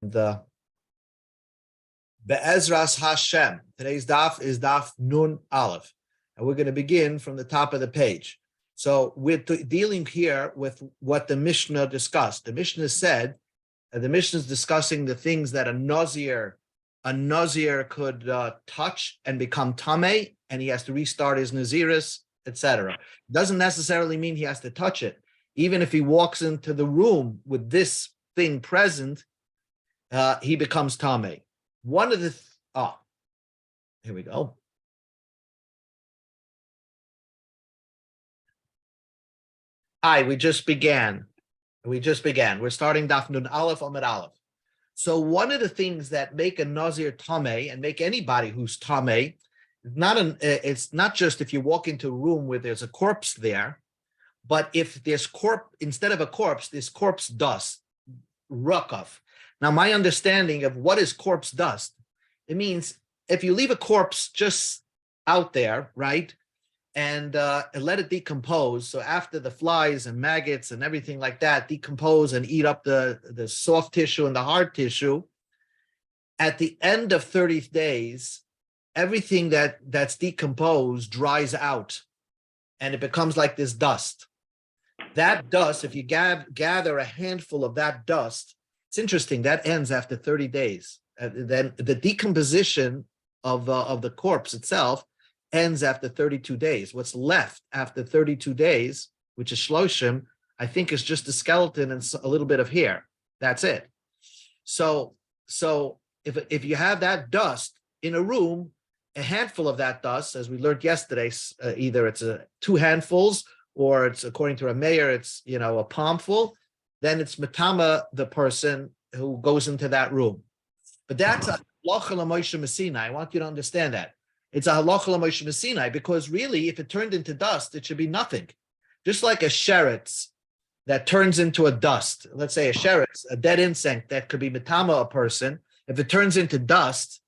The Be'ezras Hashem. Today's daf is daf Nun Aleph, and we're going to begin from the top of the page. So we're dealing here with what the Mishnah discussed. The Mishnah said, the Mishnah is discussing the things that a Nazir could touch and become Tameh, and he has to restart his Naziris, etc. Doesn't necessarily mean he has to touch it. Even if he walks into the room with this thing present, he becomes Tameh. One of the here we go. Hi, we just began. We're starting Daf Nun Aleph Amud Aleph. So one of the things that make a Nazir Tameh and make anybody who's Tameh, it's not just if you walk into a room where there's a corpse there, but if there's instead of a corpse, there's corpse dust, rakav. Now, my understanding of what is corpse dust, it means if you leave a corpse just out there, right, and let it decompose, so after the flies and maggots and everything like that decompose and eat up the soft tissue and the hard tissue, at the end of 30 days, everything that's decomposed dries out, and it becomes like this dust. That dust, if you gather a handful of that dust, it's interesting, that ends after 30 days. Then the decomposition of the corpse itself ends after 32 days. What's left after 32 days, which is shloshim, I think is just a skeleton and a little bit of hair. That's it. So if you have that dust in a room, a handful of that dust, as we learned yesterday, either it's 2 handfuls or it's, according to a mayor, it's a palmful, then it's matama, the person who goes into that room. But that's a halacha l'Moshe Messinai. I want you to understand that. It's a halacha l'Moshe Messinai because really, if it turned into dust, it should be nothing. Just like a sheretz that turns into a dust. Let's say a sheretz, a dead insect that could be matama a person. If it turns into dust,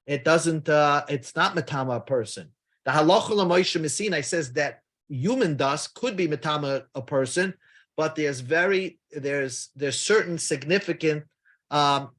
it doesn't. It's not matama a person. The halacha l'Moshe Messinai says that human dust could be matama a person, but there's certain significant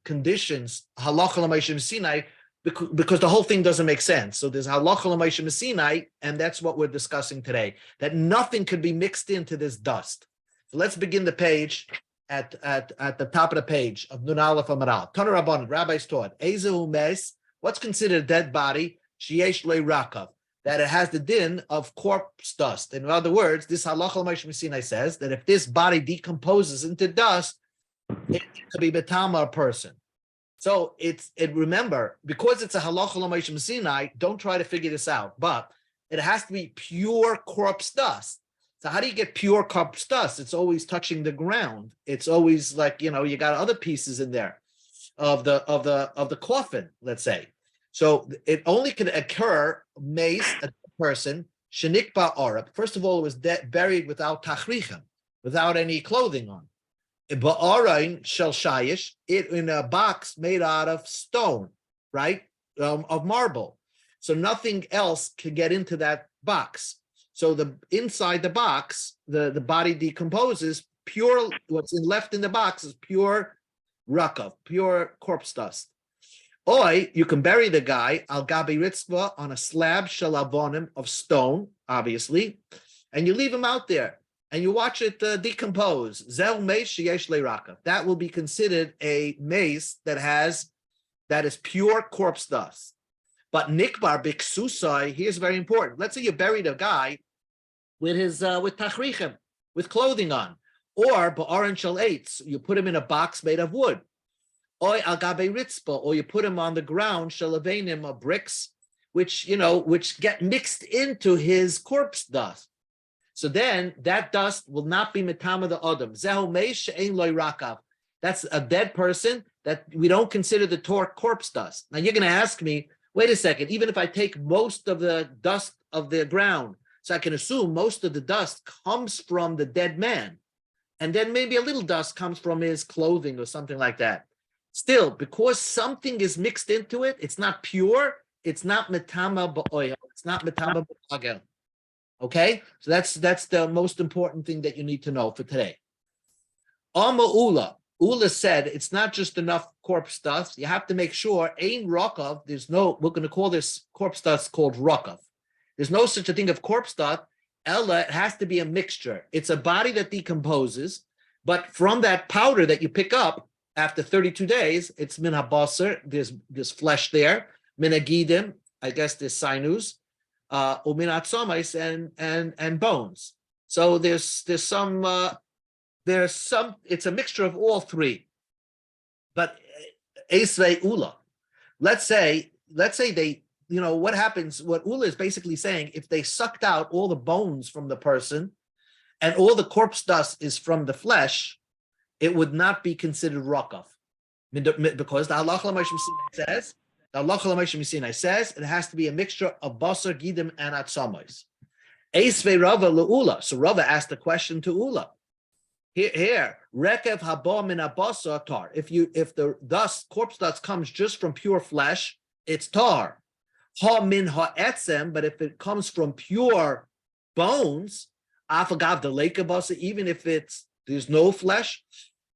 conditions, halacha l'Moshe Messinai, because the whole thing doesn't make sense. So there's halacha l'Moshe Messinai, and that's what we're discussing today, that nothing could be mixed into this dust. So let's begin the page at the top of the page of Nun Aleph Amud Aleph. Tana Rabbanan, rabbis taught, Ezehu mes, what's considered a dead body, sheyesh lo rakav, that it has the din of corpse dust. In other words, this halacha l'Moshe Messinai says that if this body decomposes into dust, it could be betama a person. So remember, because it's a halacha l'Moshe Messinai, don't try to figure this out, but it has to be pure corpse dust. So how do you get pure corpse dust? It's always touching the ground. It's always like, you got other pieces in there of the coffin, let's say. So it only can occur, mace, a person, shenikba arab. First of all, it was buried without tachrichem, without any clothing on. Ba'arain shel shayish, it in a box made out of stone, right, of marble. So nothing else can get into that box. So inside the box, the body decomposes. Pure, what's left in the box is pure rakav, pure corpse dust. Or you can bury the guy al gabi ritzva on a slab shel avonim of stone, obviously, and you leave him out there and you watch it decompose. Zel meis sheyesh le'rakav. That will be considered a mace that is pure corpse dust. But nikbar biksusai, here's very important. Let's say you buried a guy with tachrichem, with clothing on, or ba'aran shel eitz, you put him in a box made of wood. Or al gabe ritzpa, or you put him on the ground, shalavenim, of bricks, which get mixed into his corpse dust. So then that dust will not be metama the adam. Zehu meish she'ein lo rakav. That's a dead person that we don't consider the corpse dust. Now you're going to ask me, wait a second, even if I take most of the dust of the ground, so I can assume most of the dust comes from the dead man, and then maybe a little dust comes from his clothing or something like that. Still, because something is mixed into it, it's not pure, it's not metama ba'oil, it's not metama ba'agel. Okay, so that's the most important thing that you need to know for today. Ama'ula, Ula said it's not just enough corpse dust. You have to make sure ain rakav. There's no. We're going to call this corpse dust called rakav. There's no such a thing of corpse dust. Ella, it has to be a mixture. It's a body that decomposes, but from that powder that you pick up after 32 days, it's min habasar. There's flesh there. Min agidim. I guess there's sinews. Umin atzomais and bones. So there's some. It's a mixture of all three. But Esvei Ula, let's say they, what happens, what Ula is basically saying, if they sucked out all the bones from the person and all the corpse dust is from the flesh, it would not be considered rakav. Because the Halacha L'Moshe Sinai says it has to be a mixture of basar, gidim, and atzamos. Esvei Rava le'ula. So Rava asked a question to Ula. Here, rekev haba min abasa tar. If the corpse dust comes just from pure flesh, it's tar. Ha min ha'etzem, but if it comes from pure bones, afagav delekabasa, even if there's no flesh,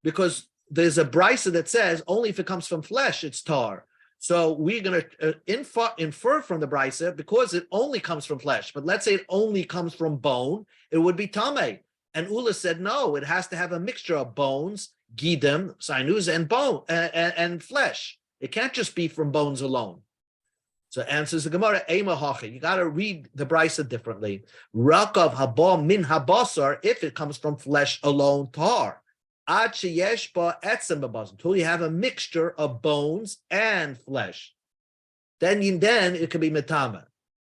because there's a brisa that says only if it comes from flesh, it's tar. So we're going to infer from the brisa because it only comes from flesh. But let's say it only comes from bone, it would be tameh. And Ula said, no, it has to have a mixture of bones, gidim, sinus, and bone and flesh. It can't just be from bones alone. So answers the Gemara, Ema hachi. You got to read the brisa differently. Rakav haba min habasar, if it comes from flesh alone, tar. Ad sheyesh ba etzem babas, until you have a mixture of bones and flesh. Then it could be metama.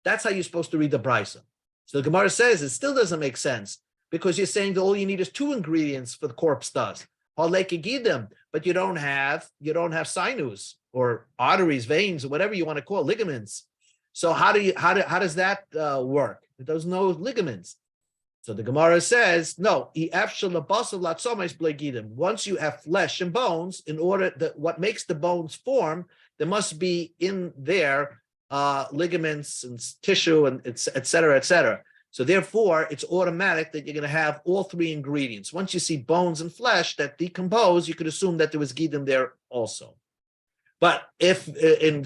That's how you're supposed to read the brisa. So the Gemara says it still doesn't make sense, because you're saying that all you need is two ingredients for the corpse dust. But you don't have sinus or arteries, veins, or whatever you want to call ligaments. So how does that work? There's no ligaments. So the Gemara says, no, once you have flesh and bones, in order that what makes the bones form, there must be in there ligaments and tissue and et cetera, et cetera. So therefore, it's automatic that you're going to have all three ingredients. Once you see bones and flesh that decompose, you could assume that there was gidim there also. But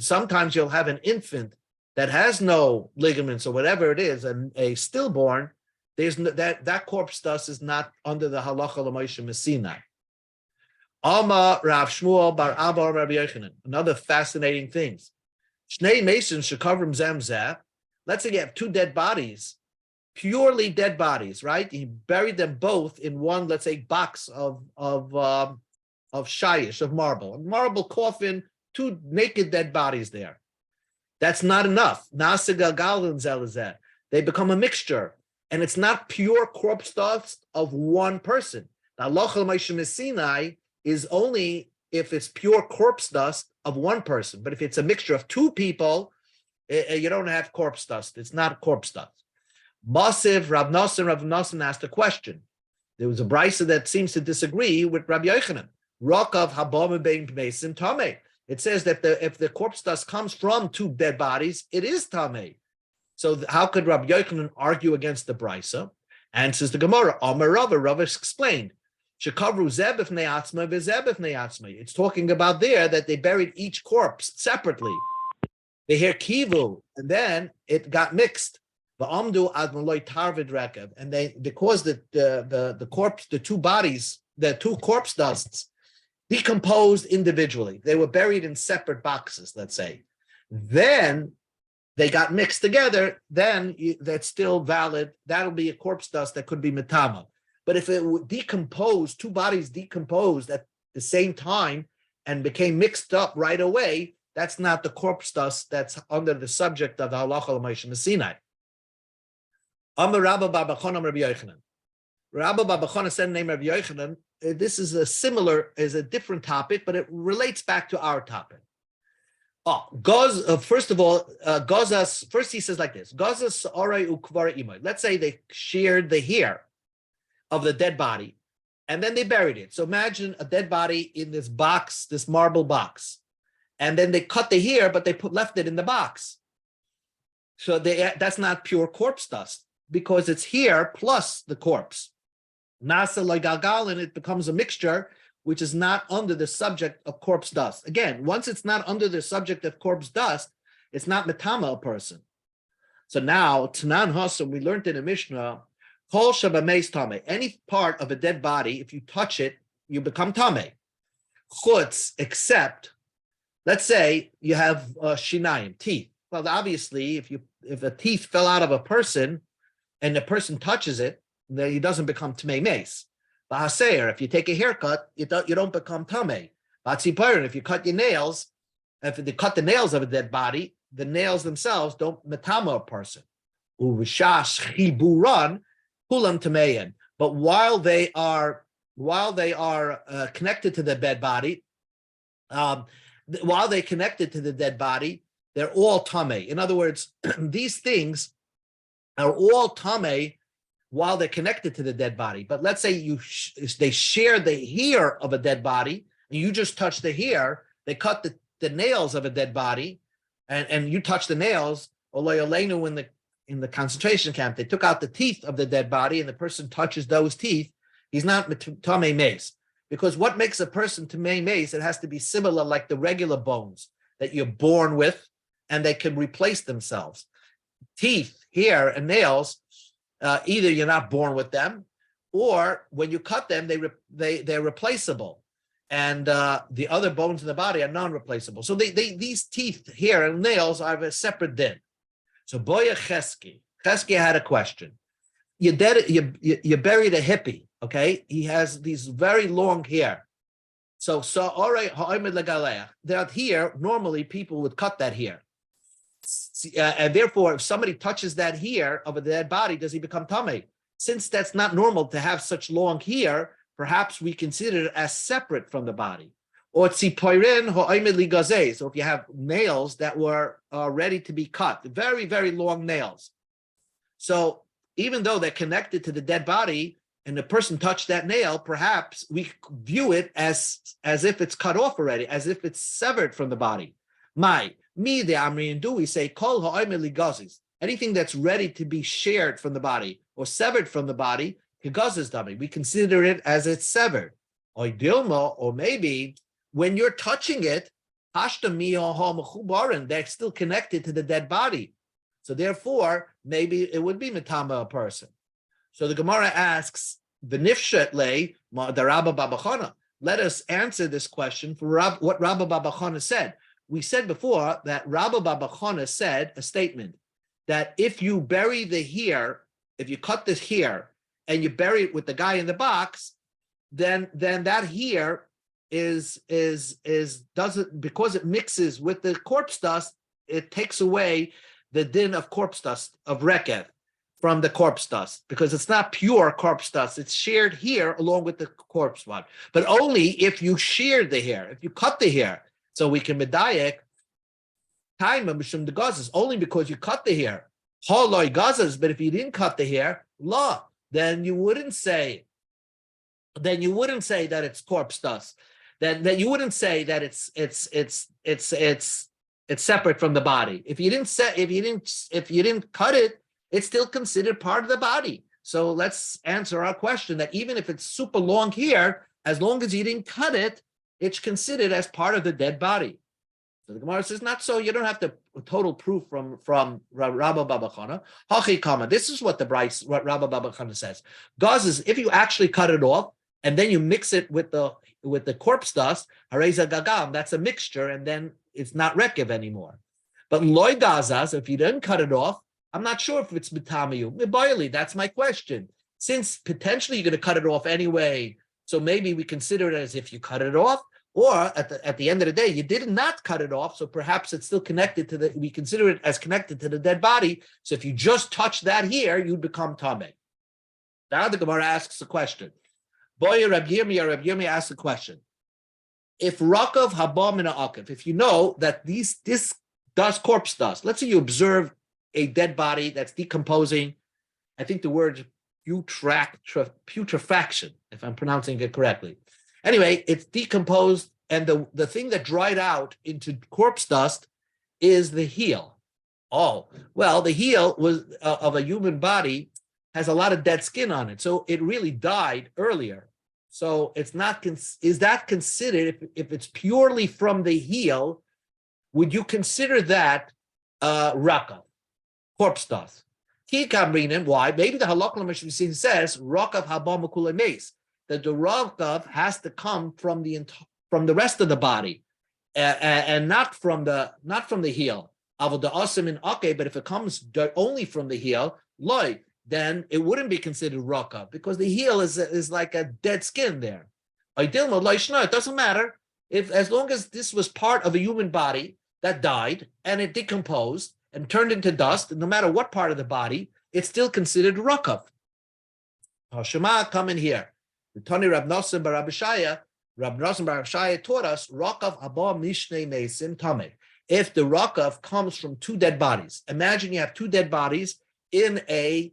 sometimes you'll have an infant that has no ligaments or whatever it is, and a stillborn, there's no, that corpse dust is not under the halacha l'Moshe Sinai. Alma Rav Shmuel bar Abba Rabbi Yochanan. Another fascinating thing. Shnei masons shekavrim zemzeh. Let's say you have two dead bodies. Purely dead bodies, right? He buried them both in one, let's say, box of shayish, of marble. A marble coffin, two naked dead bodies there. That's not enough. They become a mixture. And it's not pure corpse dust of one person. The halacha l'Moshe Sinai is only if it's pure corpse dust of one person. But if it's a mixture of two people, you don't have corpse dust. It's not corpse dust. Masiv, Rav Nosson asked a question. There was a brisa that seems to disagree with Rabbi Yochanan. Rakav habam bein pneisim tameh. It says that if the corpse dust comes from two dead bodies, it is tameh. So how could Rabbi Yochanan argue against the brisa? Answers the Gemara. Amar Rava explained. Shekavru zeh b'fnei atzma v'zeh b'fnei atzma. It's talking about there that they buried each corpse separately. They hear kivu, and then it got mixed. And they, because the corpse, the two bodies, the two corpse dusts decomposed individually. They were buried in separate boxes, let's say. Then they got mixed together, then that's still valid. That'll be a corpse dust that could be metama. But if it would decompose, two bodies decomposed at the same time and became mixed up right away, that's not the corpse dust that's under the subject of the halacha l'Moshe Sinai. Amar Rabba bar Bachana Rabbi Yochanan. Rabba bar Bachana said the name of Rabbi Yochanan. This is a different topic, but it relates back to our topic. First of all, Gazas, first he says like this, Gazas Sa'arai Ukvara Imay. Let's say they sheared the hair of the dead body, and then they buried it. So imagine a dead body in this box, this marble box, and then they cut the hair, but they left it in the box. So that's not pure corpse dust, because it's hair plus the corpse. Nasa like galgal, and it becomes a mixture which is not under the subject of corpse dust. Again, once it's not under the subject of corpse dust, it's not metama a person. So now, Tanan Hasam, we learned in the Mishnah, Kol Shabameis Tame, any part of a dead body, if you touch it, you become Tame. Chutz, except, let's say you have shinayim, teeth. Well, obviously, if a teeth fell out of a person and the person touches it, then he doesn't become Tamei Mace. Ba'aseir, if you take a haircut, you don't become Tamei. Ba'tziparin, if you cut your nails, if they cut the nails of a dead body, the nails themselves don't metama a person. Uvishash chiburan kulam tameyan. But while they are connected to the dead body, while they're connected to the dead body, they're all tamei. In other words, these things are all tamei while they're connected to the dead body. But let's say they share the hair of a dead body, and you just touch the hair. They cut the nails of a dead body, and you touch the nails. In the concentration camp, they took out the teeth of the dead body, and the person touches those teeth. He's not tamei mace, because what makes a person tamei mace? It has to be similar, like the regular bones that you're born with, and they can replace themselves. Teeth, hair, and nails. Either you're not born with them, or when you cut them, they're replaceable, and the other bones in the body are non-replaceable. So these teeth, hair, and nails are a separate din. So Boya Chesky had a question. You buried a hippie, okay? He has these very long hair. So all right, that here normally people would cut that hair. And therefore, if somebody touches that hair of a dead body, does he become tamei? Since that's not normal to have such long hair, perhaps we consider it as separate from the body. Or tzipoirin ho'omed ligazeh. So if you have nails that were ready to be cut, very, very long nails. So even though they're connected to the dead body and the person touched that nail, perhaps we view it as if it's cut off already, as if it's severed from the body. Me, the Amrian do, we say, kol ha'omed ligazis. Anything that's ready to be shared from the body or severed from the body, kigazis dami. We consider it as it's severed. Or dilma, or maybe when you're touching it, they're still connected to the dead body. So therefore, maybe it would be metama a person. So the Gemara asks, v'nifshet le the Rabba Babachana. Let us answer this question for what Rabba Babachana said. We said before that Rabba Babachana said a statement that if you bury the hair, if you cut this hair and you bury it with the guy in the box, then that hair doesn't, because it mixes with the corpse dust, it takes away the din of corpse dust of reketh from the corpse dust, because it's not pure corpse dust. It's shared here along with the corpse one, but only if you sheared the hair, if you cut the hair. So we can medayek time mishum the gazas only because you cut the hair. Haloi gazas, but if you didn't cut the hair, law, then you wouldn't say that it's corpse dust. Then you wouldn't say that it's separate from the body. If you didn't cut it, it's still considered part of the body. So let's answer our question that even if it's super long hair, as long as you didn't cut it, it's considered as part of the dead body. So the Gemara says, not so. You don't have the total proof from Rabba Babachana. Hachi Kama. This is what what Rabba Babachana says. Gazes, if you actually cut it off and then you mix it with the corpse dust, hareza gagam, that's a mixture, and then it's not rekev anymore. But loy gazas, if you didn't cut it off, I'm not sure if it's mitamiyu. Mibayli, that's my question. Since potentially you're going to cut it off anyway, so maybe we consider it as if you cut it off, or at the end of the day, you did not cut it off, so perhaps it's still connected we consider it as connected to the dead body. So if you just touch that here, you'd become tamei. Now the Gemara asks a question. Boy, Reb Yirmi asks a question. If Rakav Haba Mina Akiv, if you know that this dust, corpse dust, let's say you observe a dead body that's decomposing, I think the word putrefaction, if I'm pronouncing it correctly. Anyway, it's decomposed, and the thing that dried out into corpse dust is the heel. Oh, well, the heel was of a human body has a lot of dead skin on it, so it really died earlier. So it's not, is that considered, if it's purely from the heel, would you consider that rakav, corpse dust? Why? Maybe the halakha l'mashvisin says rakav haba makula meis, that the rakav has to come from the rest of the body, and not from the heel. But if it comes only from the heel, loy, then it wouldn't be considered rakav, because the heel is like a dead skin there. It doesn't matter if, as long as this was part of a human body that died and it decomposed and turned into dust, and no matter what part of the body, it's still considered rakav. Hashema, come in here. The Tani Rab Nosson bar Rabbi Shaya taught us rakav haba mishnei meisim tameh. If the rakav comes from two dead bodies, imagine you have two dead bodies in a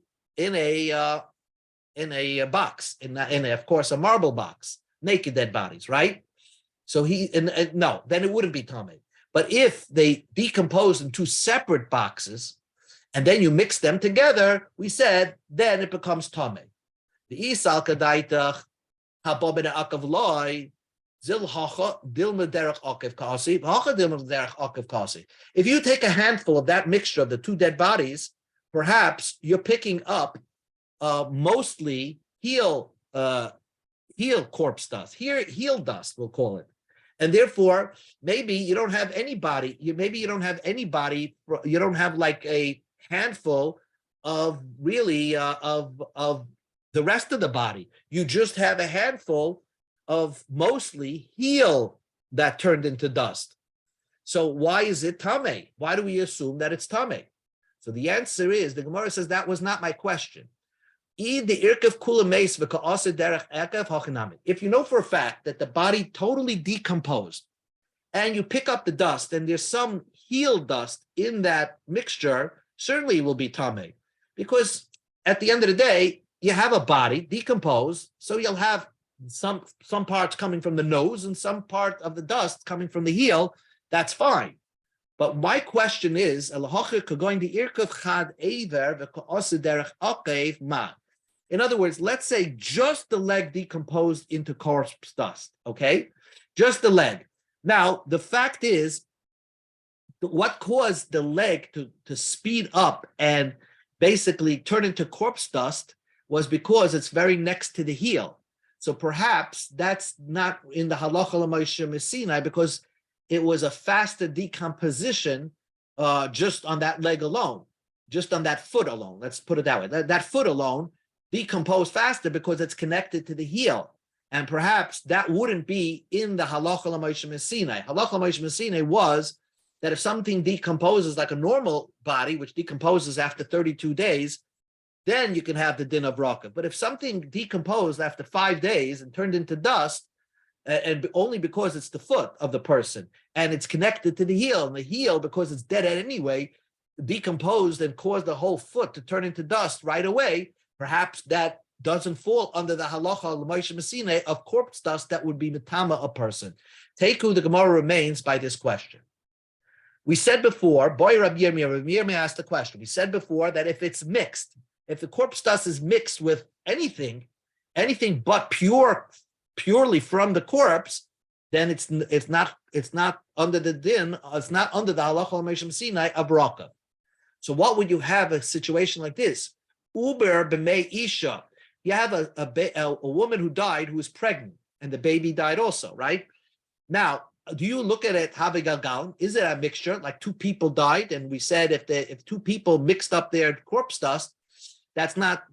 box, in of course a marble box, naked dead bodies, right? So no, then it wouldn't be tameh. But if they decompose in two separate boxes, and then you mix them together, we said, then it becomes tameh. The isal kadaitach habobin akav loy zil hacha dilma derech akav kasi hacha dilma derech akav kasi. If you take a handful of that mixture of the two dead bodies, perhaps you're picking up mostly heel corpse dust, heel dust, we'll call it. And therefore, maybe you don't have anybody, you don't have like a handful of really of the rest of the body. You just have a handful of mostly heel that turned into dust. So why is it tameh? Why do we assume that it's tameh? So the answer is, the Gemara says, that was not my question. If you know for a fact that the body totally decomposed and you pick up the dust and there's some heel dust in that mixture, certainly it will be tameh. Because at the end of the day, you have a body decomposed, so you'll have some parts coming from the nose and some part of the dust coming from the heel. That's fine. But my question is, in other words, let's say just the leg decomposed into corpse dust, okay? Just the leg. Now, the fact is, what caused the leg to speed up and basically turn into corpse dust was because it's very next to the heel. So perhaps that's not in the halacha l'moshe Messinai, because it was a faster decomposition just on that leg alone, just on that foot alone. Let's put it that way. That foot alone decomposed faster because it's connected to the heel. And perhaps that wouldn't be in the halacha l'moshe Messinai. Halacha l'moshe Messinai was that if something decomposes like a normal body, which decomposes after 32 days, then you can have the din of rakav. But if something decomposed after 5 days and turned into dust, and only because it's the foot of the person and it's connected to the heel, and the heel, because it's dead anyway, decomposed and caused the whole foot to turn into dust right away, perhaps that doesn't fall under the halacha l'moshe Messinai of corpse dust that would be metama a person. Teku, the Gemara remains by this question. We said before, boy Rabbi Yirmiyah asked the question. We said before that if it's mixed, if the corpse dust is mixed with anything but purely from the corpse, then it's not under the din, it's not under the halacha l'moshe Messinai of rakav. So what would you have a situation like this? Uber b'mei isha. You have a woman who died who was pregnant, and the baby died also, right? Now, do you look at it havigalgal? Is it a mixture? Like two people died, and we said if two people mixed up their corpse dust, that's not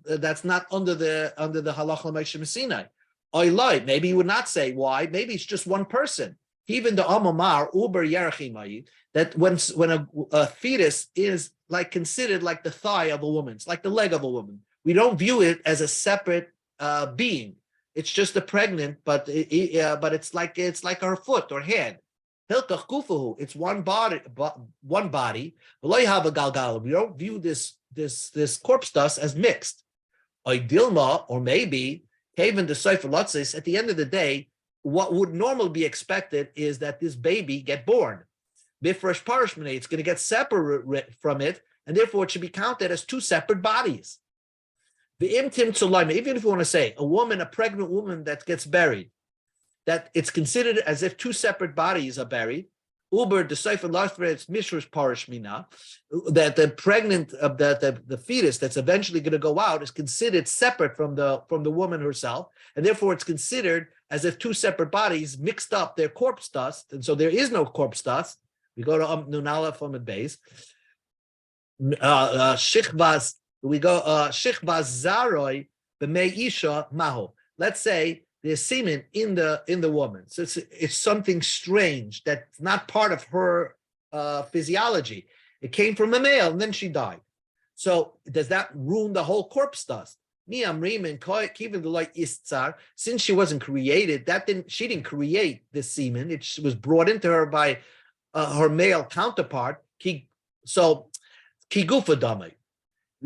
under the halacha l'moshe Messinai. Oiloi, maybe you would not say why. Maybe it's just one person. Even the Amamar Uber Yerachimai, that when a fetus is like considered like the thigh of a woman, it's like the leg of a woman. We don't view it as a separate being. It's just a pregnant, but it's like her foot or hand. Hilkach kufahu, it's one body. We don't view this corpse dust as mixed. Dilma, or maybe even the Sefer Lotzis, at the end of the day, what would normally be expected is that this baby get born. Bifresh parishmane, it's going to get separate from it, and therefore it should be counted as two separate bodies. The imtim tzulayim, even if you want to say a pregnant woman that gets buried, that it's considered as if two separate bodies are buried. Uber the Sefer Lafretz Mishrush Parish Mina, that the pregnant of the fetus that's eventually going to go out is considered separate from the woman herself, and therefore it's considered as if two separate bodies mixed up their corpse dust, and so there is no corpse dust. We go to Nunala from the base. Shichbaz, we go Shichbaz Zaroi b'mei isha maho. Let's say there's semen in the woman, so it's something strange that's not part of her physiology. It came from a male, and then she died. So does that ruin the whole corpse dust? Since she wasn't created, she didn't create this semen. It was brought into her by her male counterpart. So kigufa dame.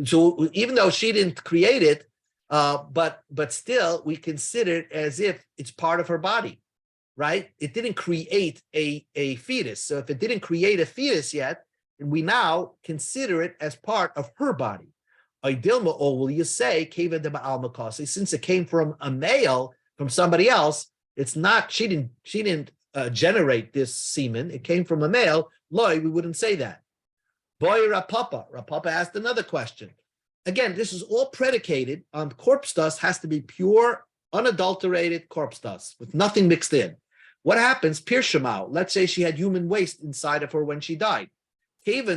So even though she didn't create it, but still we consider it as if it's part of her body, right? It didn't create a fetus. So if it didn't create a fetus yet, we now consider it as part of her body. Dilma, or will you say, since it came from a male, from somebody else, it's not, she didn't generate this semen, it came from a male, we wouldn't say that. Boy Rapapa asked another question. Again, this is all predicated on corpse dust has to be pure, unadulterated corpse dust with nothing mixed in. What happens, Pirshamau, let's say she had human waste inside of her when she died. Let's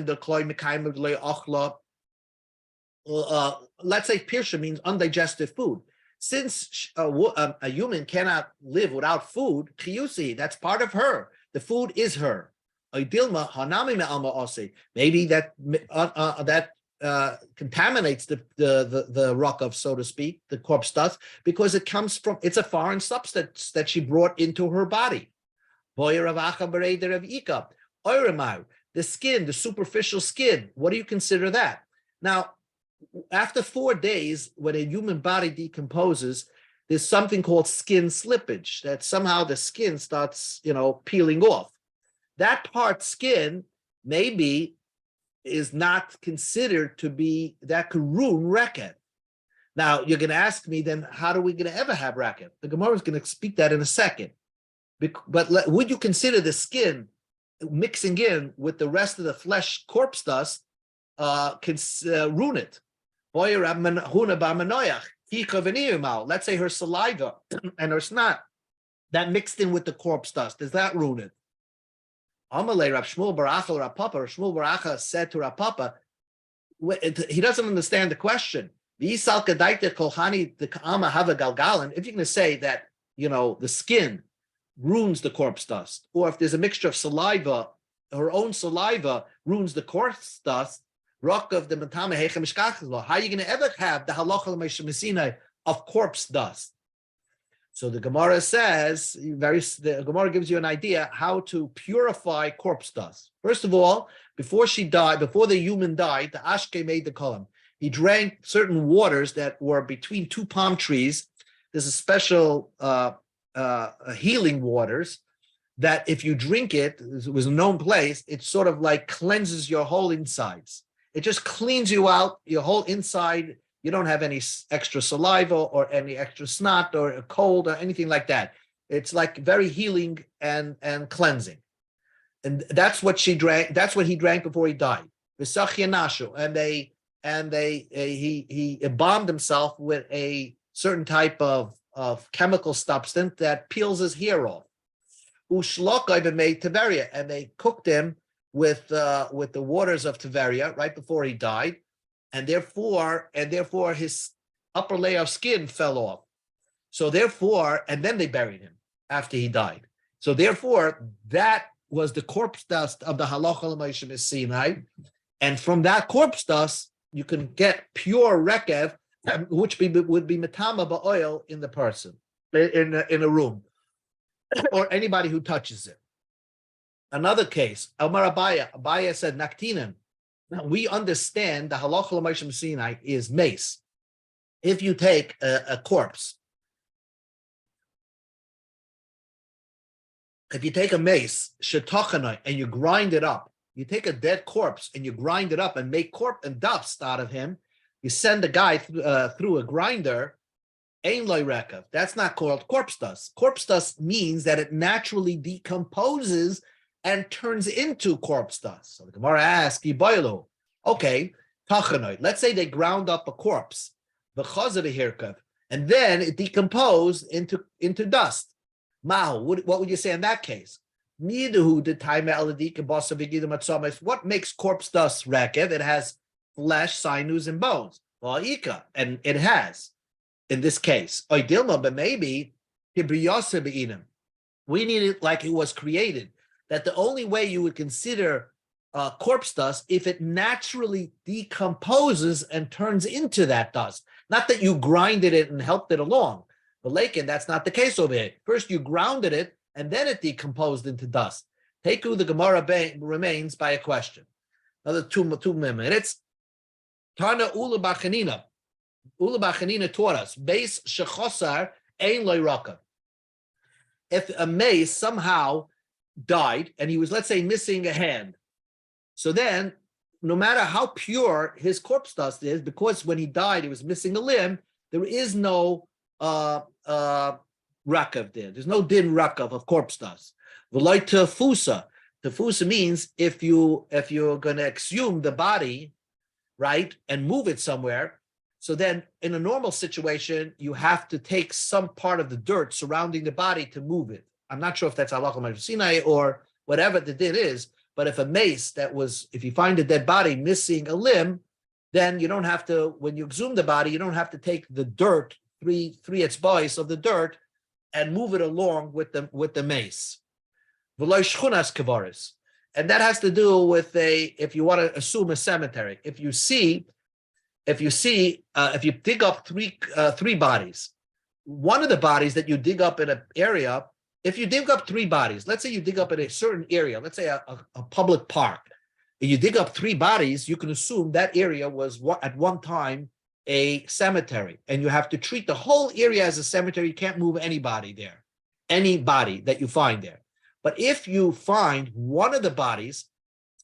say Pirsha means undigested food. Since a human cannot live without food, that's part of her. The food is her. Maybe that contaminates the rock of, so to speak, the corpse dust, because it's a foreign substance that she brought into her body. The skin, the superficial skin, what do you consider that? Now, after 4 days, when a human body decomposes, there's something called skin slippage, that somehow the skin starts, peeling off. That part skin maybe is not considered to be, that could ruin reket. Now, you're going to ask me then, how are we going to ever have reket? The Gemara is going to speak that in a second. But would you consider the skin mixing in with the rest of the flesh corpse dust can ruin it? Let's say her saliva and her snot that mixed in with the corpse dust, does that ruin it? Amalei Rav Shmuel Baracha Rav Papa. Rav Shmuel Baracha said to Rav Papa, he doesn't understand the question. If you're going to say that, the skin ruins the corpse dust, or if there's a mixture of saliva, her own saliva ruins the corpse dust, how are you going to ever have the halacha of corpse dust? So the Gemara says, the Gemara gives you an idea how to purify corpse dust. First of all, before the human died, the Ashke made the column. He drank certain waters that were between two palm trees. There's a special healing waters that if you drink it, it was a known place, it sort of like cleanses your whole insides. It just cleans you out, your whole inside. You don't have any extra saliva or any extra snot or a cold or anything like that. It's like very healing and cleansing. And that's what she drank. That's what he drank before he died. And he embalmed himself with a certain type of chemical substance that peels his hair off. Ushlokai made Tiberia, and they cooked him with the waters of Tiberia right before he died. And therefore his upper layer of skin fell off. So therefore, and then they buried him after he died. So therefore, that was the corpse dust of the halacha l'moshe Sinai. And from that corpse dust, you can get pure rekev, which would be metama ba'oil in the person, in a room, or anybody who touches it. Another case, Amar Abaya said, naktinan. Now, we understand the halacha l'moshe Sinai is mace. If you take a corpse, if you take a mace, shetachanai, and you grind it up, you take a dead corpse and you grind it up and make corpse and dust out of him, you send a guy through a grinder, ein loy rekav. That's not called corpse dust. Corpse dust means that it naturally decomposes and turns into corpse dust. So the Gemara asks, Yiboilu, okay, tachanoid. Let's say they ground up a corpse, and then it decomposed into dust. Mahu, what would you say in that case? What makes corpse dust rekev? It has flesh, sinews, and bones. Well, and it has in this case. But maybe we need it like it was created. That the only way you would consider corpse dust if it naturally decomposes and turns into that dust. Not that you grinded it and helped it along. But Lakin, that's not the case over here. First you grounded it and then it decomposed into dust. Teku, the Gemara remains by a question. Another two minutes. Tana Ula Bachanina. Ula Bachanina taught us, Beis Shechosar Ein Loy Raka. If a mace somehow died and he was, let's say, missing a hand, so then no matter how pure his corpse dust is, because when he died he was missing a limb, there is no rakav there. There's no din rakav of corpse dust. V'loy tefusa. Tefusa means if you're going to exhume the body, right, and move it somewhere. So then in a normal situation, you have to take some part of the dirt surrounding the body to move it. I'm not sure if that's halacha Moshe Sinai or whatever the din is, but if a mace if you find a dead body missing a limb, then you don't have to, when you exhume the body, you don't have to take the dirt, three etzba'is of the dirt, and move it along with the mace. V'loy shchunas kevaris. And that has to do with if you want to assume a cemetery. If you dig up three bodies, one of the bodies that you dig up in an area, if you dig up three bodies, let's say you dig up in a certain area, let's say a public park, and you dig up three bodies, you can assume that area was at one time a cemetery, and you have to treat the whole area as a cemetery. You can't move anybody there, any body that you find there. But if you find one of the bodies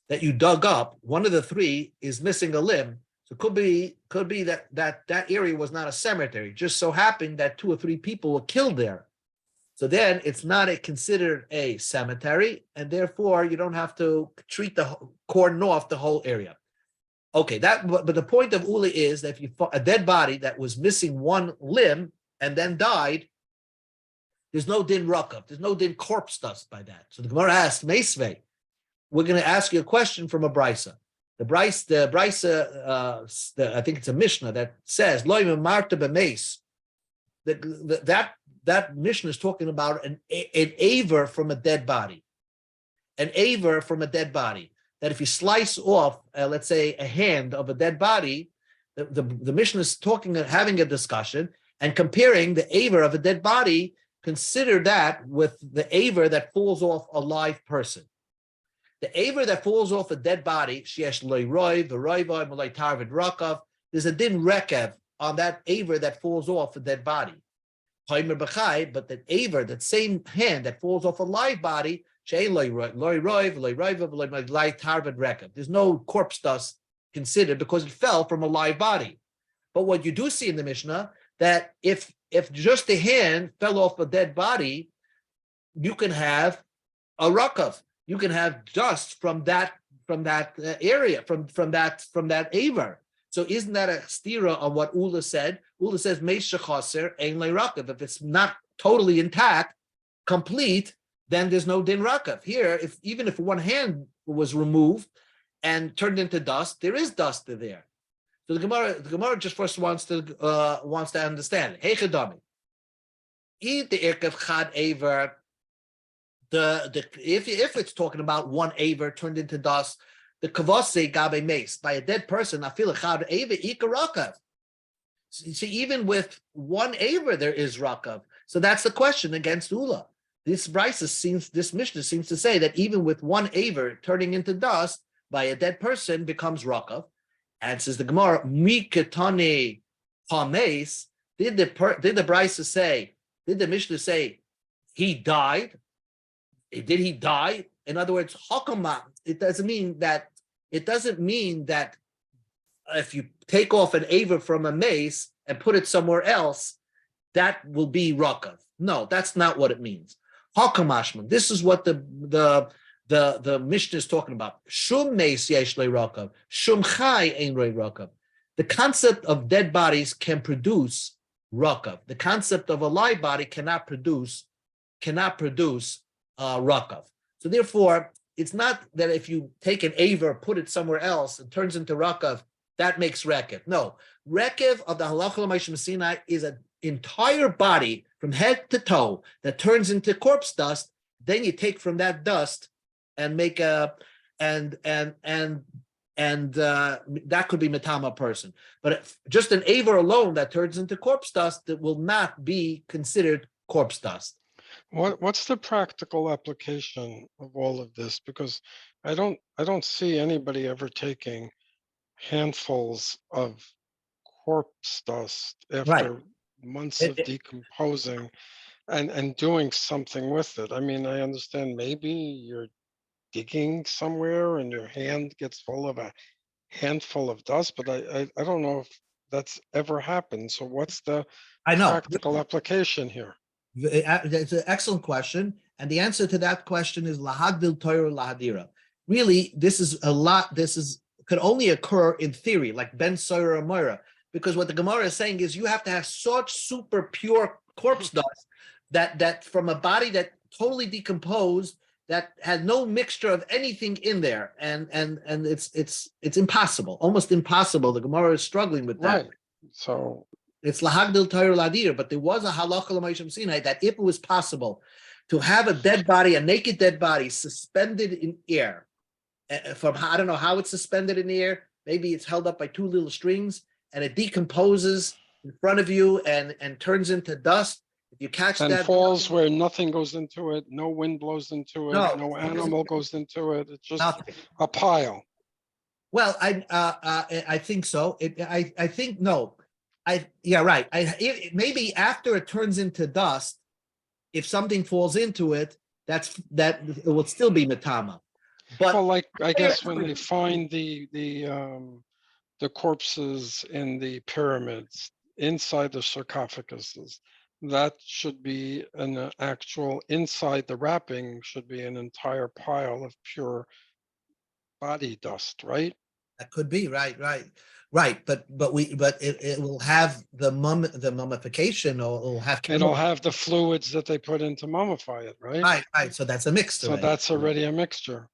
that you dug up, one of the three is missing a limb, so it could be that area was not a cemetery. Just so happened that 2 or 3 people were killed there. So then it's not considered a cemetery, and therefore you don't have to cordon off the whole area. Okay, but the point of Uli is that if you find a dead body that was missing one limb and then died, there's no din rakav, there's no din corpse dust by that. So the Gemara asked, Meisvei, we're going to ask you a question from a brisa. The brisa, I think it's a Mishnah that says, Lo marta b'meis. That Mishnah is talking about an aver from a dead body. An aver from a dead body. That if you slice off, let's say, a hand of a dead body, the Mishnah is having a discussion and comparing the aver of a dead body. Consider that with the aver that falls off a live person. The aver that falls off a dead body, sheyesh loy roiv, v'roivah, malay tarvid rakav. There's a din rekev on that aver that falls off a dead body. But that aver, that same hand that falls off a live body, there's no corpse dust considered because it fell from a live body. But what you do see in the Mishnah, that if just the hand fell off a dead body, you can have a rakav. You can have dust from that area, from that aver. So isn't that a stira on what Ula said? Ula says meish shechaser ein le rakav. If it's not totally intact, complete, then there's no din rakav. Here, even if one hand was removed and turned into dust, there is dust there. So the Gemara just first wants to understand. Hey chadami, eat the irkev chad aver. If it's talking about one aver turned into dust, the kavase gabe mace by a dead person, I feel a chad aver ika rakav. See, even with one aver there is rakav. So that's the question against Ula. This Mishnah seems to say that even with one aver turning into dust by a dead person becomes rakav. And says the Gemara, miketane hames. Did the brisa say? Did the Mishnah say he died? Did he die? In other words, hakama. It doesn't mean that if you take off an aver from a mace and put it somewhere else, that will be rakav. No, that's not what it means. Hakamashman. This is what the Mishnah is talking about. Shum meis yesh le rakav. Shum chai ein re rakav. The concept of dead bodies can produce rakav. The concept of a live body cannot produce rakav. So therefore, it's not that if you take an aver, put it somewhere else, it turns into rakav, that makes rekev. No, rekev of the halacha l'maishim Sinai is an entire body from head to toe that turns into corpse dust. Then you take from that dust and make a and that could be matama person. But if just an aver alone that turns into corpse dust, that will not be considered corpse dust. What's the practical application of all of this? Because I don't see anybody ever taking handfuls of corpse dust after months of decomposing and doing something with it. I mean, I understand maybe you're digging somewhere and your hand gets full of a handful of dust, but I don't know if that's ever happened. So what's the practical application here? It's an excellent question, and the answer to that question is lahagdil Torah lahadira. Really, this is a lot. Could only occur in theory, like Ben Soyer or Moira, because what the Gemara is saying is you have to have such super pure corpse dust that from a body that totally decomposed, that had no mixture of anything in there, and it's impossible, almost impossible. The Gemara is struggling with that. Right. So it's lahagdil Torah ladir, but there was a halacha l'maishim Sinai that if it was possible to have a dead body, a naked dead body, suspended in air, from I don't know how it's suspended in the air. Maybe it's held up by two little strings, and it decomposes in front of you and turns into dust. If you catch and that, falls where nothing goes into it, no wind blows into it, no animal goes into it. It's just nothing. A pile. Well, I think so. I think no. Right. Maybe after it turns into dust, if something falls into it, that it will still be matama. But well, like I guess when they find the corpses in the pyramids inside the sarcophaguses, that should be an actual inside the wrapping should be an entire pile of pure body dust, right? That could be right. But it will have the mummification, or it'll have it'll have the fluids that they put in to mummify it, right? Right. So that's a mixture. So that's already a mixture.